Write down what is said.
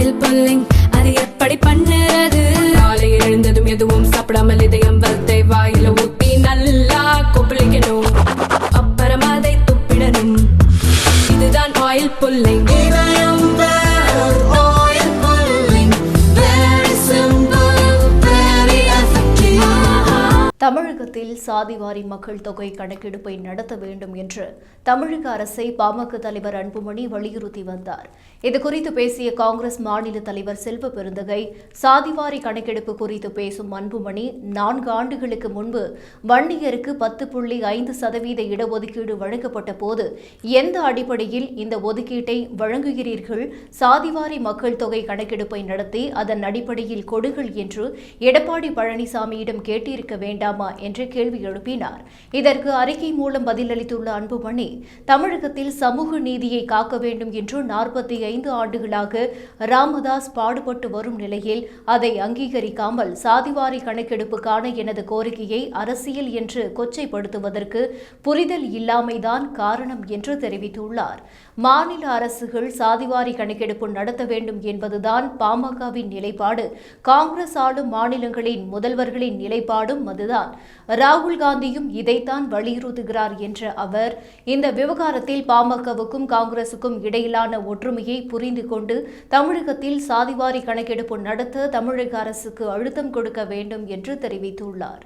Oil pulling அது எப்படி பண்ணுறது? காலையில் எழுந்ததும் எதுவும் சாப்பிடாமல் இதயம் வளர்த்தை வாயில ஊத்தி நல்லா கொப்பளிக்கணும், அப்புறம் அதை துப்பிடணும். இதுதான் ஆயில் புல்லிங். தமிழகத்தில் சாதிவாரி மக்கள் தொகை கணக்கெடுப்பை நடத்த வேண்டும் என்று தமிழக அரசை பாமக தலைவர் அன்புமணி வலியுறுத்தி வந்தார். இதுகுறித்து பேசிய காங்கிரஸ் மாநில தலைவர் செல்வ பெருந்தகை, சாதிவாரி கணக்கெடுப்பு குறித்து பேசும் அன்புமணி, 4 ஆண்டுகளுக்கு முன்பு வன்னியருக்கு 10.5% இடஒதுக்கீடு வழங்கப்பட்ட போது எந்த அடிப்படையில் இந்த ஒதுக்கீட்டை வழங்குகிறீர்கள்? சாதிவாரி மக்கள் தொகை கணக்கெடுப்பை நடத்தி அதன் அடிப்படையில் கொடுங்கள் என்று எடப்பாடி பழனிசாமியிடம் கேட்டிருக்க வேண்டாம் என்று கேள்வி எழுப்பினார். இதற்கு அறிக்கை மூலம் பதிலளித்துள்ள அன்புமணி, தமிழகத்தில் சமூக நீதியை காக்க வேண்டும் என்று 45 ஆண்டுகளாக ராமதாஸ் பாடுபட்டு வரும் நிலையில் அதை அங்கீகரிக்காமல் சாதிவாரி கணக்கெடுப்புக்கான எனது கோரிக்கையை அரசியல் என்று கொச்சைப்படுத்துவதற்கு புரிதல் இல்லாமைதான் காரணம் என்று தெரிவித்துள்ளார். மாநில அரசுகள் சாதிவாரி கணக்கெடுப்பு நடத்த வேண்டும் என்பதுதான் பாமகவின் நிலைப்பாடு. காங்கிரஸ் ஆளும் மாநிலங்களின் முதல்வர்களின் நிலைப்பாடும் அதுதான். ராகுல் காந்தியும் இதைத்தான் வலியுறுத்துகிறார் என்ற அவர், இந்த விவகாரத்தில் பாமகவுக்கும் காங்கிரசுக்கும் இடையிலான ஒற்றுமையை புரிந்து கொண்டு தமிழகத்தில் சாதிவாரி கணக்கெடுப்பு நடத்த தமிழக அரசுக்கு அழுத்தம் கொடுக்க வேண்டும் என்று தெரிவித்துள்ளார்.